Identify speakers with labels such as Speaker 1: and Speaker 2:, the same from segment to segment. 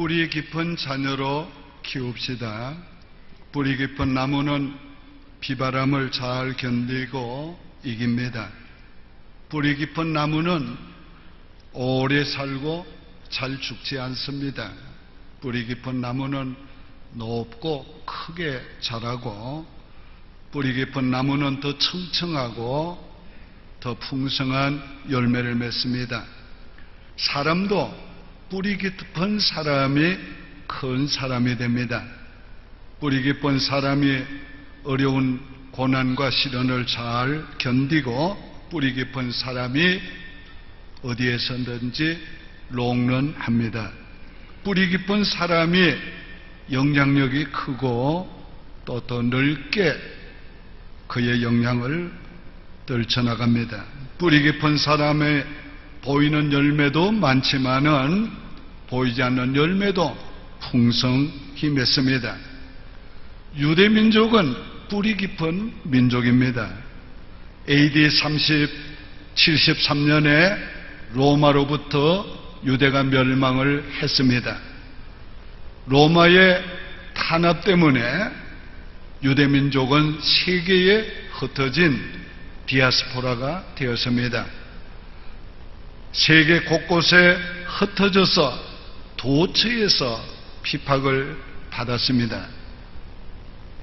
Speaker 1: 뿌리 깊은 자녀로 키웁시다. 뿌리 깊은 나무는 비바람을 잘 견디고 이깁니다. 뿌리 깊은 나무는 오래 살고 잘 죽지 않습니다. 뿌리 깊은 나무는 높고 크게 자라고, 뿌리 깊은 나무는 더 청청하고 더 풍성한 열매를 맺습니다. 사람도 뿌리 깊은 사람이 큰 사람이 됩니다. 뿌리 깊은 사람이 어려운 고난과 시련을 잘 견디고, 뿌리 깊은 사람이 어디에서든지 롱런합니다. 뿌리 깊은 사람이 영향력이 크고 또 더 넓게 그의 영향을 떨쳐나갑니다. 뿌리 깊은 사람의 보이는 열매도 많지만은 보이지 않는 열매도 풍성히 맺습니다. 유대 민족은 뿌리 깊은 민족입니다. AD 73년에 로마로부터 유대가 멸망을 했습니다. 로마의 탄압 때문에 유대 민족은 세계에 흩어진 디아스포라가 되었습니다. 세계 곳곳에 흩어져서 도처에서 핍박을 받았습니다.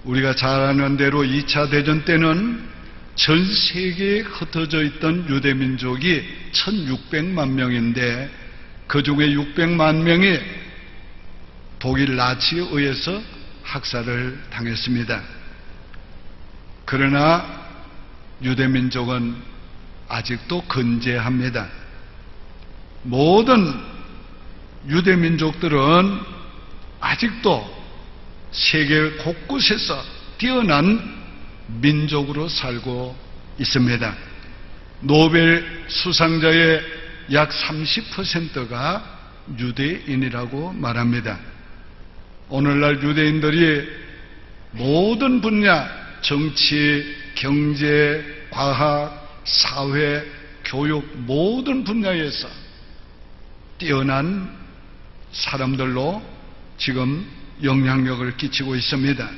Speaker 1: 우리가 잘 아는 대로 2차 대전 때는 전 세계에 흩어져 있던 유대 민족이 1600만 명인데 그 중에 600만 명이 독일 나치에 의해서 학살을 당했습니다. 그러나 유대 민족은 아직도 건재합니다. 모든 유대 민족들은 아직도 세계 곳곳에서 뛰어난 민족으로 살고 있습니다. 노벨 수상자의 약 30%가 유대인이라고 말합니다. 오늘날 유대인들이 모든 분야, 정치, 경제, 과학, 사회, 교육 모든 분야에서 뛰어난 사람들로 지금 영향력을 끼치고 있습니다.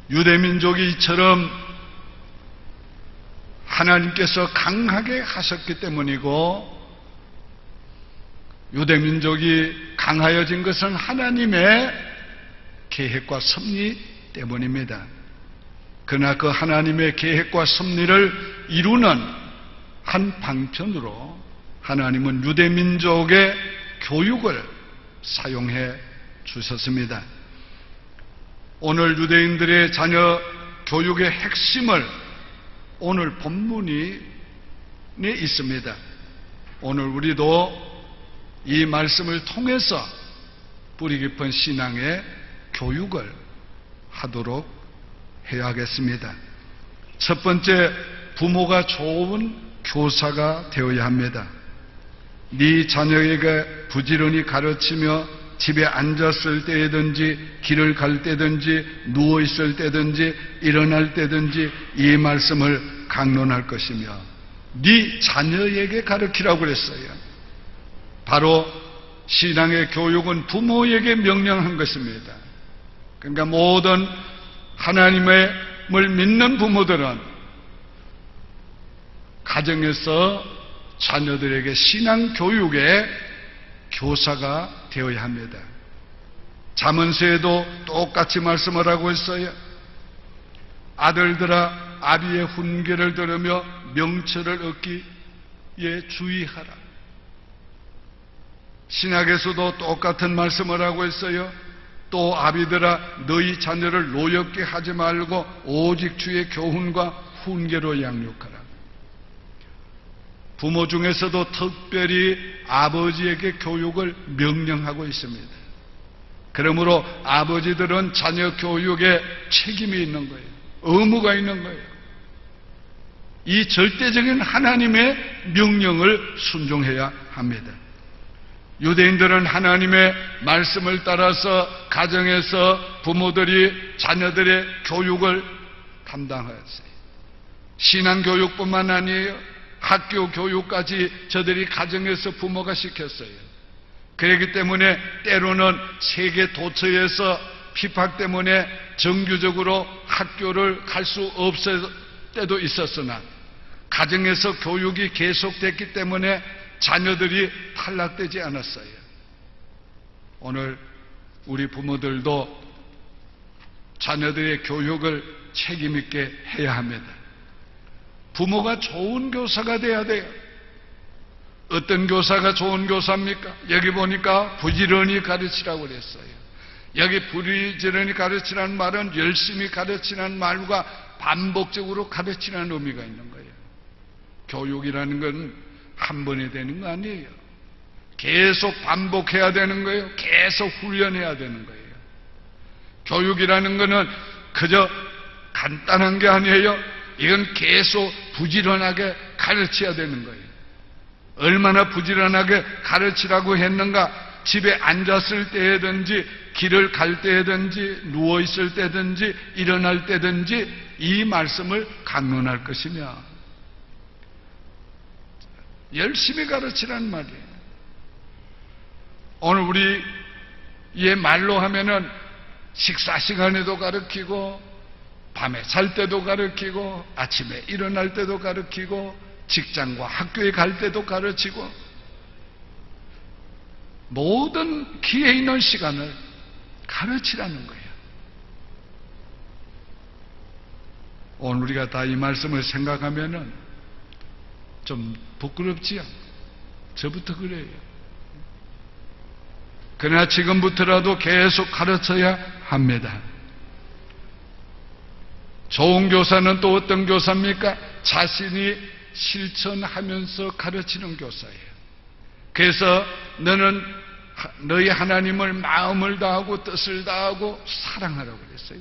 Speaker 1: 유대민족이 이처럼 하나님께서 강하게 하셨기 때문이고, 유대민족이 강하여진 것은 하나님의 계획과 섭리 때문입니다. 그러나 그 하나님의 계획과 섭리를 이루는 한 방편으로 하나님은 유대민족의 교육을 사용해 주셨습니다. 오늘 유대인들의 자녀 교육의 핵심을 오늘 본문이 있습니다. 오늘 우리도 이 말씀을 통해서 뿌리 깊은 신앙의 교육을 하도록 해야겠습니다. 첫 번째, 부모가 좋은 교사가 되어야 합니다. 네 자녀에게 부지런히 가르치며 집에 앉았을 때든지 길을 갈 때든지 누워있을 때든지 일어날 때든지 이 말씀을 강론할 것이며, 네 자녀에게 가르치라고 그랬어요. 바로 신앙의 교육은 부모에게 명령한 것입니다. 그러니까 모든 하나님을 믿는 부모들은 가정에서 자녀들에게 신앙 교육의 교사가 되어야 합니다. 잠언서에도 똑같이 말씀을 하고 있어요. 아들들아, 아비의 훈계를 들으며 명철을 얻기에 주의하라. 신약에서도 똑같은 말씀을 하고 있어요. 또 아비들아, 너희 자녀를 노엽게 하지 말고 오직 주의 교훈과 훈계로 양육하라. 부모 중에서도 특별히 아버지에게 교육을 명령하고 있습니다. 그러므로 아버지들은 자녀 교육에 책임이 있는 거예요. 의무가 있는 거예요. 이 절대적인 하나님의 명령을 순종해야 합니다. 유대인들은 하나님의 말씀을 따라서 가정에서 부모들이 자녀들의 교육을 담당하였어요. 신앙교육뿐만 아니에요. 학교 교육까지 저들이 가정에서 부모가 시켰어요. 그렇기 때문에 때로는 세계 도처에서 핍박 때문에 정규적으로 학교를 갈 수 없을 때도 있었으나 가정에서 교육이 계속됐기 때문에 자녀들이 탈락되지 않았어요. 오늘 우리 부모들도 자녀들의 교육을 책임있게 해야 합니다. 부모가 좋은 교사가 돼야 돼요. 어떤 교사가 좋은 교사입니까? 여기 보니까 부지런히 가르치라고 그랬어요. 여기 부지런히 가르치라는 말은 열심히 가르치라는 말과 반복적으로 가르치라는 의미가 있는 거예요. 교육이라는 건 한 번에 되는 거 아니에요. 계속 반복해야 되는 거예요. 계속 훈련해야 되는 거예요. 교육이라는 거는 그저 간단한 게 아니에요. 이건 계속 부지런하게 가르쳐야 되는 거예요. 얼마나 부지런하게 가르치라고 했는가? 집에 앉았을 때든지 길을 갈 때든지 누워있을 때든지 일어날 때든지 이 말씀을 강론할 것이며 열심히 가르치란 말이에요. 오늘 우리의 말로 하면은 식사 시간에도 가르치고 밤에 잘 때도 가르치고 아침에 일어날 때도 가르치고 직장과 학교에 갈 때도 가르치고 모든 기회 있는 시간을 가르치라는 거예요. 오늘 우리가 다 이 말씀을 생각하면은 좀 부끄럽지요? 저부터 그래요. 그러나 지금부터라도 계속 가르쳐야 합니다. 좋은 교사는 또 어떤 교사입니까? 자신이 실천하면서 가르치는 교사예요. 그래서 너는 너희 하나님을 마음을 다하고 뜻을 다하고 사랑하라고 그랬어요.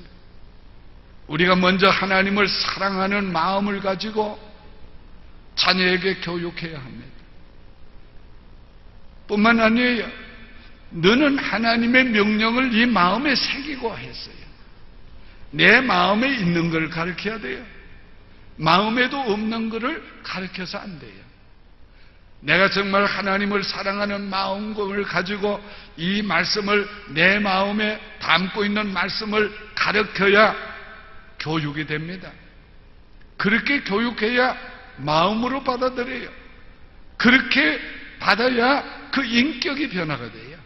Speaker 1: 우리가 먼저 하나님을 사랑하는 마음을 가지고 자녀에게 교육해야 합니다. 뿐만 아니에요. 너는 하나님의 명령을 이 마음에 새기고 했어요. 내 마음에 있는 걸 가르쳐야 돼요. 마음에도 없는 것을 가르쳐서 안 돼요. 내가 정말 하나님을 사랑하는 마음을 가지고 이 말씀을 내 마음에 담고 있는 말씀을 가르쳐야 교육이 됩니다. 그렇게 교육해야 마음으로 받아들여요. 그렇게 받아야 그 인격이 변화가 돼요.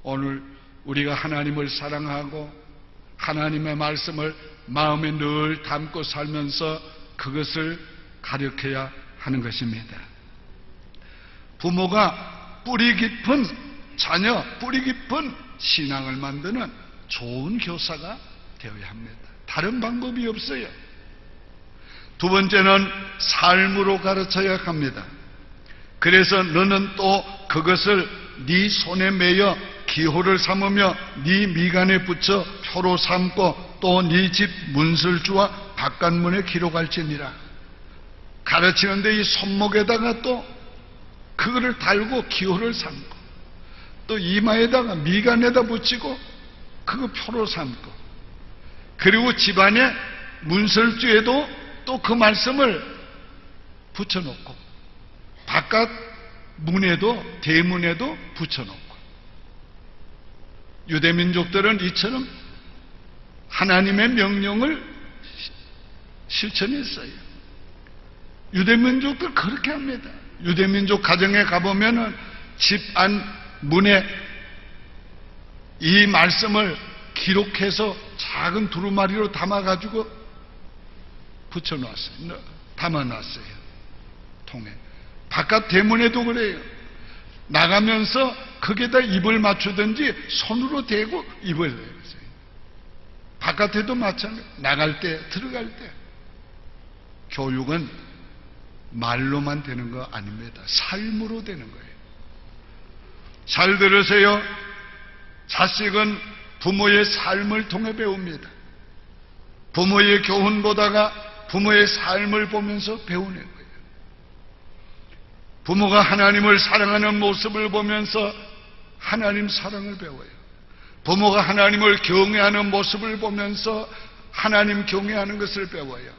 Speaker 1: 오늘 우리가 하나님을 사랑하고 하나님의 말씀을 마음에 늘 담고 살면서 그것을 가르쳐야 하는 것입니다. 부모가 뿌리 깊은 자녀, 뿌리 깊은 신앙을 만드는 좋은 교사가 되어야 합니다. 다른 방법이 없어요. 두 번째는 삶으로 가르쳐야 합니다. 그래서 너는 또 그것을 네 손에 매여 기호를 삼으며 네 미간에 붙여 표로 삼고 또 네 집 문설주와 바깥문에 기록할지니라. 가르치는데 이 손목에다가 또 그거를 달고 기호를 삼고 또 이마에다가 미간에다 붙이고 그거 표로 삼고 그리고 집안에 문설주에도 또 그 말씀을 붙여놓고 바깥 문에도 대문에도 붙여놓고 유대민족들은 이처럼 하나님의 명령을 실천했어요. 유대민족들 그렇게 합니다. 유대민족 가정에 가보면은 집 안 문에 이 말씀을 기록해서 작은 두루마리로 담아가지고 붙여놨어요. 담아놨어요. 통에. 바깥 대문에도 그래요. 나가면서 거기에다 입을 맞추든지 손으로 대고 입을 내요. 바깥에도 마찬가지. 나갈 때, 들어갈 때. 교육은 말로만 되는 거 아닙니다. 삶으로 되는 거예요. 잘 들으세요. 자식은 부모의 삶을 통해 배웁니다. 부모의 교훈보다가 부모의 삶을 보면서 배우는 거예요. 부모가 하나님을 사랑하는 모습을 보면서 하나님 사랑을 배워요. 부모가 하나님을 경외하는 모습을 보면서 하나님 경외하는 것을 배워요.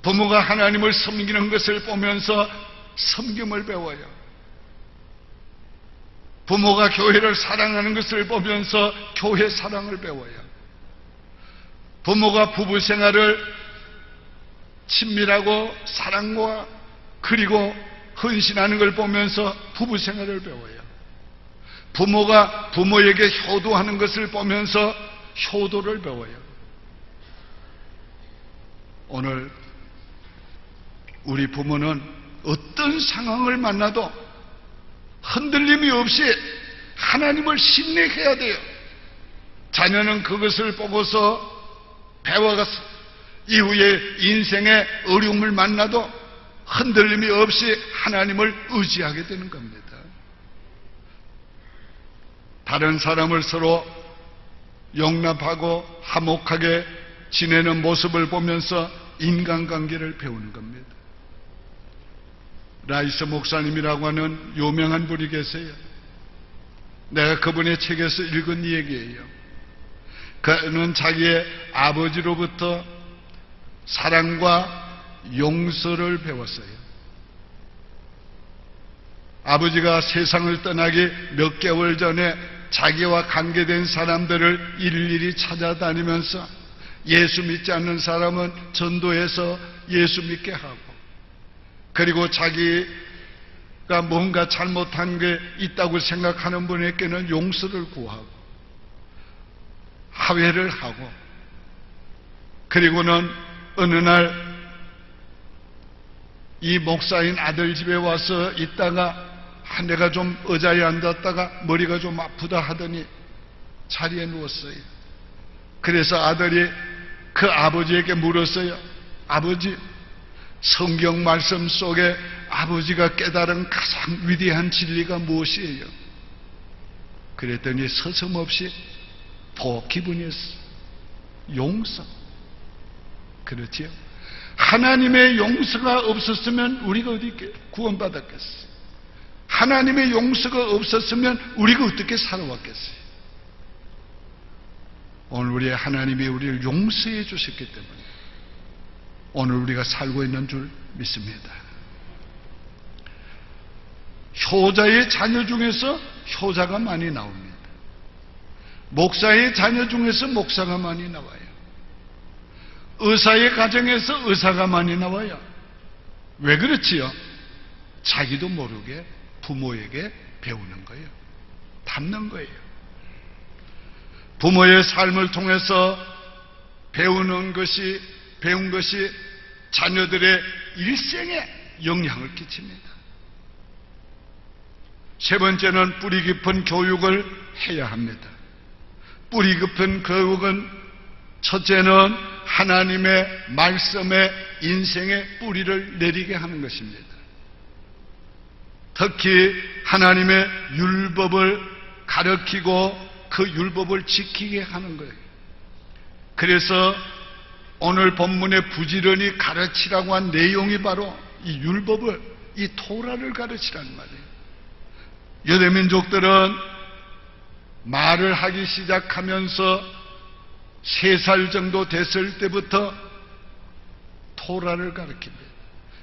Speaker 1: 부모가 하나님을 섬기는 것을 보면서 섬김을 배워요. 부모가 교회를 사랑하는 것을 보면서 교회 사랑을 배워요. 부모가 부부 생활을 친밀하고 사랑과 그리고 헌신하는 걸 보면서 부부 생활을 배워요. 부모가 부모에게 효도하는 것을 보면서 효도를 배워요. 오늘 우리 부모는 어떤 상황을 만나도 흔들림이 없이 하나님을 신뢰해야 돼요. 자녀는 그것을 보고서 배워가서 이후에 인생의 어려움을 만나도 흔들림이 없이 하나님을 의지하게 되는 겁니다. 다른 사람을 서로 용납하고 화목하게 지내는 모습을 보면서 인간관계를 배우는 겁니다. 라이스 목사님이라고 하는 유명한 분이 계세요. 내가 그분의 책에서 읽은 얘기예요. 그는 자기의 아버지로부터 사랑과 용서를 배웠어요. 아버지가 세상을 떠나기 몇 개월 전에 자기와 관계된 사람들을 일일이 찾아다니면서 예수 믿지 않는 사람은 전도해서 예수 믿게 하고, 그리고 자기가 뭔가 잘못한 게 있다고 생각하는 분에게는 용서를 구하고 화해를 하고, 그리고는 어느 날 이 목사인 아들 집에 와서 있다가 내가 좀 의자에 앉았다가 머리가 좀 아프다 하더니 자리에 누웠어요. 그래서 아들이 그 아버지에게 물었어요. 아버지, 성경 말씀 속에 아버지가 깨달은 가장 위대한 진리가 무엇이에요? 그랬더니 서슴없이 더 기분이었어요. 용서. 그렇지요? 하나님의 용서가 없었으면 우리가 어디 구원받았겠어요? 하나님의 용서가 없었으면 우리가 어떻게 살아왔겠어요? 오늘 우리 하나님이 우리를 용서해 주셨기 때문에 오늘 우리가 살고 있는 줄 믿습니다. 효자의 자녀 중에서 효자가 많이 나옵니다. 목사의 자녀 중에서 목사가 많이 나와요. 의사의 가정에서 의사가 많이 나와요. 왜 그렇지요? 자기도 모르게 부모에게 배우는 거예요. 닮는 거예요. 부모의 삶을 통해서 배운 것이 자녀들의 일생에 영향을 끼칩니다. 세 번째는 뿌리 깊은 교육을 해야 합니다. 뿌리 깊은 교육은 첫째는 하나님의 말씀에 인생의 뿌리를 내리게 하는 것입니다. 특히 하나님의 율법을 가르치고 그 율법을 지키게 하는 거예요. 그래서 오늘 본문에 부지런히 가르치라고 한 내용이 바로 이 율법을, 이 토라를 가르치라는 말이에요. 유대민족들은 말을 하기 시작하면서 3살 정도 됐을 때부터 토라를 가르칩니다.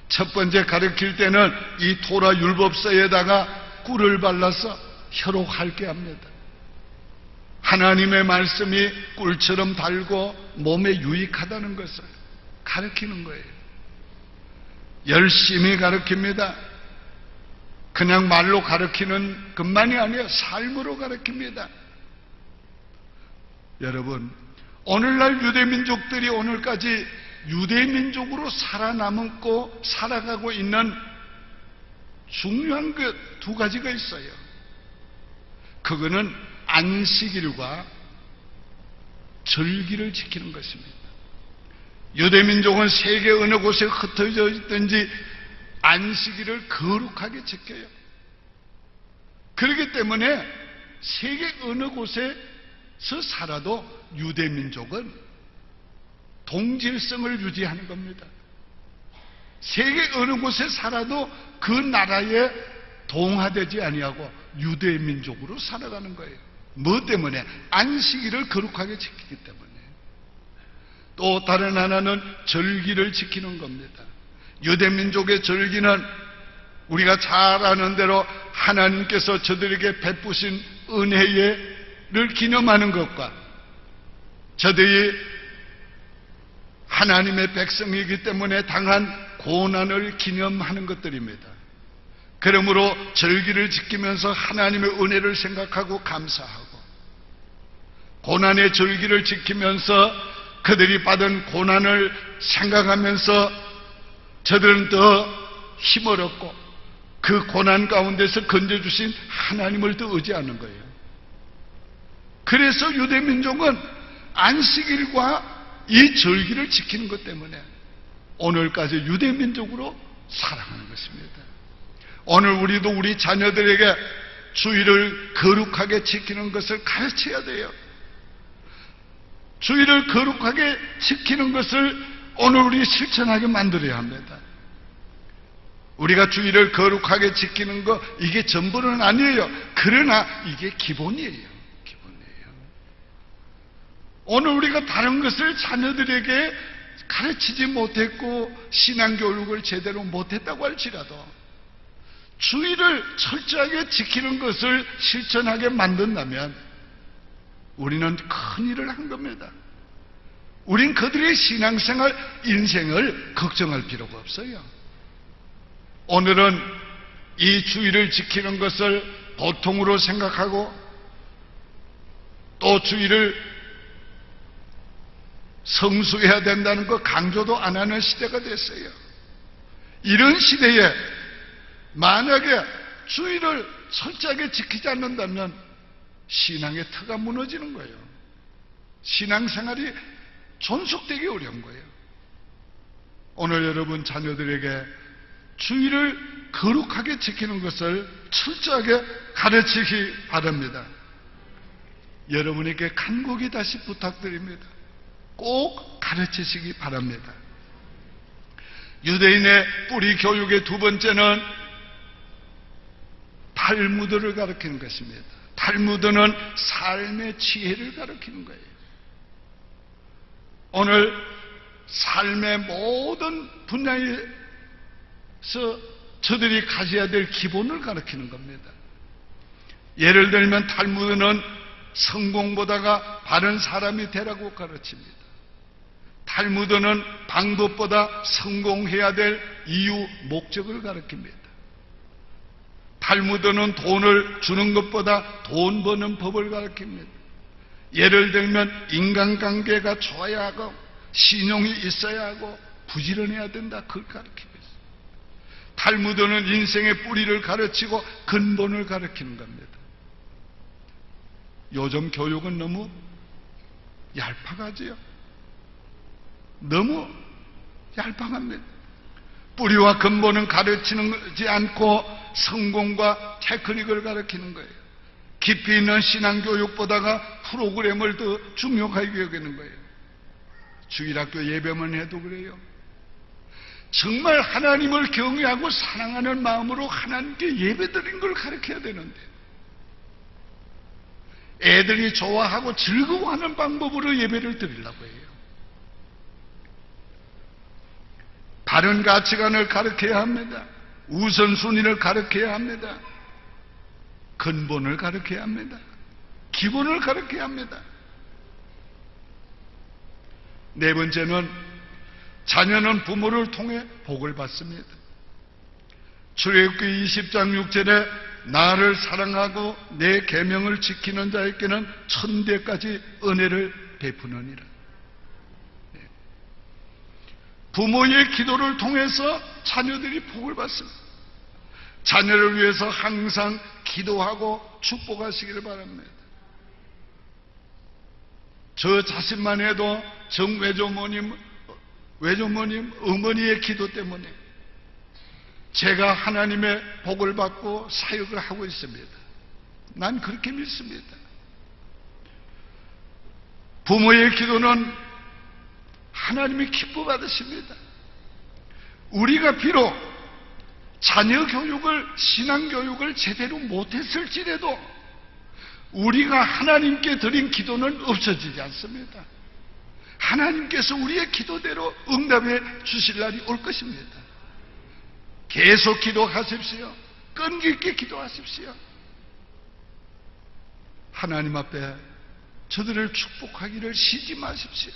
Speaker 1: 첫 번째 가르칠 때는 이 토라 율법서에다가 꿀을 발라서 혀로 핥게 합니다. 하나님의 말씀이 꿀처럼 달고 몸에 유익하다는 것을 가르치는 거예요. 열심히 가르칩니다. 그냥 말로 가르치는 것만이 아니에요. 삶으로 가르칩니다. 여러분, 오늘날 유대민족들이 오늘까지 유대민족으로 살아남고 살아가고 있는 중요한 그 두 가지가 있어요. 그거는 안식일과 절기를 지키는 것입니다. 유대민족은 세계 어느 곳에 흩어져 있든지 안식일을 거룩하게 지켜요. 그렇기 때문에 세계 어느 곳에서 살아도 유대민족은 동질성을 유지하는 겁니다. 세계 어느 곳에 살아도 그 나라에 동화되지 아니하고 유대민족으로 살아가는 거예요. 뭐 때문에? 안식일을 거룩하게 지키기 때문에. 또 다른 하나는 절기를 지키는 겁니다. 유대민족의 절기는 우리가 잘 아는 대로 하나님께서 저들에게 베푸신 은혜를 기념하는 것과 저들이 하나님의 백성이기 때문에 당한 고난을 기념하는 것들입니다. 그러므로 절기를 지키면서 하나님의 은혜를 생각하고 감사하고, 고난의 절기를 지키면서 그들이 받은 고난을 생각하면서 저들은 더 힘을 얻고 그 고난 가운데서 건져주신 하나님을 더 의지하는 거예요. 그래서 유대민족은 안식일과 이 절기를 지키는 것 때문에 오늘까지 유대민족으로 살아가는 것입니다. 오늘 우리도 우리 자녀들에게 주일을 거룩하게 지키는 것을 가르쳐야 돼요. 주일을 거룩하게 지키는 것을 오늘 우리 실천하게 만들어야 합니다. 우리가 주일을 거룩하게 지키는 거, 이게 전부는 아니에요. 그러나 이게 기본이에요. 기본이에요. 오늘 우리가 다른 것을 자녀들에게 가르치지 못했고 신앙교육을 제대로 못했다고 할지라도 주일을 철저하게 지키는 것을 실천하게 만든다면 우리는 큰 일을 한 겁니다. 우린 그들의 신앙생활, 인생을 걱정할 필요가 없어요. 오늘은 이 주일을 지키는 것을 보통으로 생각하고 또 주일을 성수해야 된다는 거 강조도 안 하는 시대가 됐어요. 이런 시대에 만약에 주일을 철저하게 지키지 않는다면 신앙의 터가 무너지는 거예요. 신앙생활이 존속되기 어려운 거예요. 오늘 여러분 자녀들에게 주일을 거룩하게 지키는 것을 철저하게 가르치기 바랍니다. 여러분에게 간곡히 다시 부탁드립니다. 꼭 가르치시기 바랍니다. 유대인의 뿌리 교육의 두 번째는 탈무드를 가르치는 것입니다. 탈무드는 삶의 지혜를 가르치는 거예요. 오늘 삶의 모든 분야에서 저들이 가져야 될 기본을 가르치는 겁니다. 예를 들면 탈무드는 성공보다가 바른 사람이 되라고 가르칩니다. 탈무드는 방법보다 성공해야 될 이유, 목적을 가르칩니다. 탈무드는 돈을 주는 것보다 돈 버는 법을 가르칩니다. 예를 들면 인간관계가 좋아야 하고 신용이 있어야 하고 부지런해야 된다, 그걸 가르칩니다. 탈무드는 인생의 뿌리를 가르치고 근본을 가르치는 겁니다. 요즘 교육은 너무 얄팍하지요. 너무 얄팍합니다. 뿌리와 근본은 가르치지 않고 성공과 테크닉을 가르치는 거예요. 깊이 있는 신앙교육보다가 프로그램을 더 중요하게 여기는 거예요. 주일학교 예배만 해도 그래요. 정말 하나님을 경외하고 사랑하는 마음으로 하나님께 예배드린 걸 가르쳐야 되는데 애들이 좋아하고 즐거워하는 방법으로 예배를 드리려고 해요. 바른 가치관을 가르쳐야 합니다. 우선순위를 가르쳐야 합니다. 근본을 가르쳐야 합니다. 기본을 가르쳐야 합니다. 네 번째는 자녀는 부모를 통해 복을 받습니다. 출애굽기 20장 6절에 나를 사랑하고 내 계명을 지키는 자에게는 천대까지 은혜를 베푸느니라. 부모의 기도를 통해서 자녀들이 복을 받습니다. 자녀를 위해서 항상 기도하고 축복하시기를 바랍니다. 저 자신만 해도 외조모님, 어머니의 기도 때문에 제가 하나님의 복을 받고 사역을 하고 있습니다. 난 그렇게 믿습니다. 부모의 기도는 하나님이 기뻐 받으십니다. 우리가 비록 자녀 교육을, 신앙 교육을 제대로 못했을지라도 우리가 하나님께 드린 기도는 없어지지 않습니다. 하나님께서 우리의 기도대로 응답해 주실 날이 올 것입니다. 계속 기도하십시오. 끈기 있게 기도하십시오. 하나님 앞에 저들을 축복하기를 쉬지 마십시오.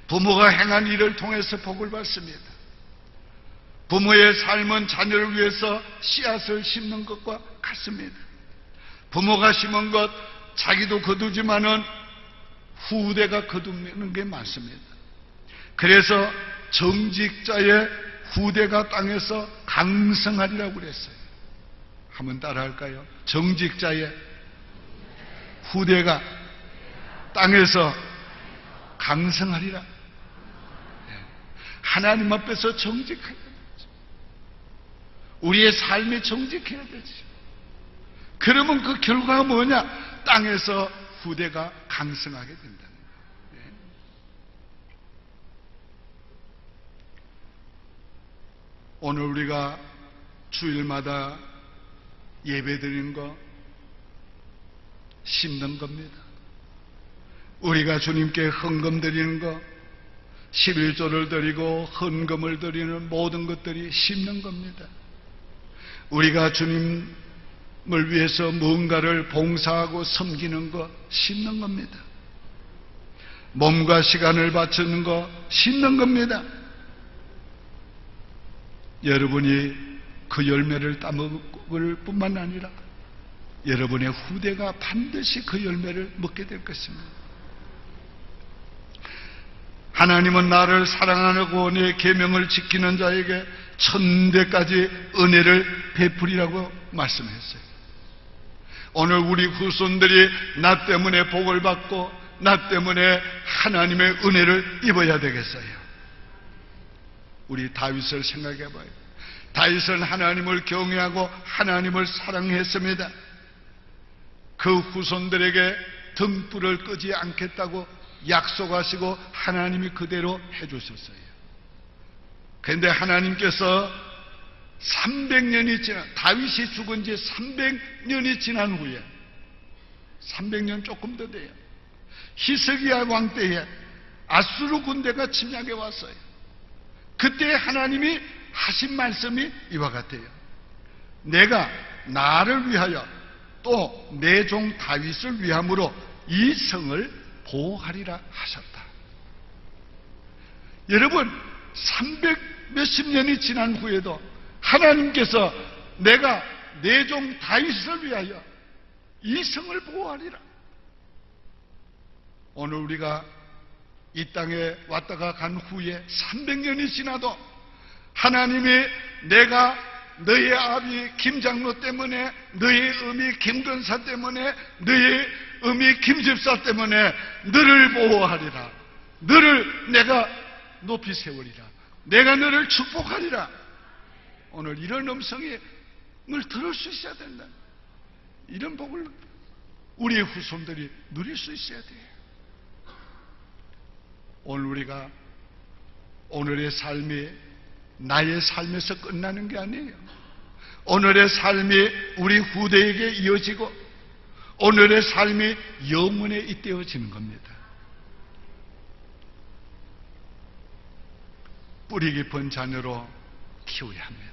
Speaker 1: 부모가 행한 일을 통해서 복을 받습니다. 부모의 삶은 자녀를 위해서 씨앗을 심는 것과 같습니다. 부모가 심은 것 자기도 거두지만은 후대가 거두는 게 많습니다. 그래서 정직자의 후대가 땅에서 강성하리라고 그랬어요. 한번 따라할까요? 정직자의 후대가 땅에서 강성하리라. 하나님 앞에서 정직해야 되죠. 우리의 삶이 정직해야 되죠. 그러면 그 결과가 뭐냐? 땅에서 후대가 강성하게 된다는 거예요. 오늘 우리가 주일마다 예배드리는 거 심는 겁니다. 우리가 주님께 헌금 드리는 거, 11조를 드리고 헌금을 드리는 모든 것들이 심는 겁니다. 우리가 주님을 위해서 무언가를 봉사하고 섬기는 거 심는 겁니다. 몸과 시간을 바치는 거 심는 겁니다. 여러분이 그 열매를 따먹을 뿐만 아니라 여러분의 후대가 반드시 그 열매를 먹게 될 것입니다. 하나님은 나를 사랑하고 내 계명을 지키는 자에게 천대까지 은혜를 베풀이라고 말씀했어요. 오늘 우리 후손들이 나 때문에 복을 받고 나 때문에 하나님의 은혜를 입어야 되겠어요. 우리 다윗을 생각해 봐요. 다윗은 하나님을 경외하고 하나님을 사랑했습니다. 그 후손들에게 등불을 끄지 않겠다고 약속하시고 하나님이 그대로 해주셨어요. 그런데 하나님께서 300년이 지난, 다윗이 죽은 지 300년이 지난 후에 300년 조금 더 돼요. 히스기야 왕 때에 아수르 군대가 침략해 왔어요. 그때 하나님이 하신 말씀이 이와 같아요. 내가 나를 위하여 또 내 종 다윗을 위함으로 이 성을 보호하리라 하셨다. 여러분, 300 몇십 년이 지난 후에도 하나님께서 내가 내 종 다윗을 위하여 이 성을 보호하리라. 오늘 우리가 이 땅에 왔다가 간 후에 300년이 지나도 하나님이 내가 너의 아비 김장로 때문에, 너의 어미 김근사 때문에, 너의 어미 김집사 때문에 너를 보호하리라. 너를 내가 높이 세우리라. 내가 너를 축복하리라. 오늘 이런 음성을 들을 수 있어야 된다. 이런 복을 우리의 후손들이 누릴 수 있어야 돼요. 오늘 우리가 오늘의 삶이 나의 삶에서 끝나는 게 아니에요. 오늘의 삶이 우리 후대에게 이어지고 오늘의 삶이 영원에 잇대어지는 겁니다. 뿌리 깊은 자녀로 키워야 합니다.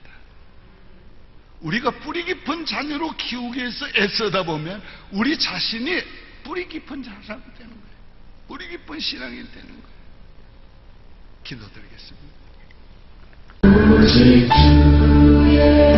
Speaker 1: 우리가 뿌리 깊은 자녀로 키우기 위해서 애쓰다 보면 우리 자신이 뿌리 깊은 사람이 되는 거예요. 뿌리 깊은 신앙이 되는 거예요. 기도드리겠습니다. 오직 주의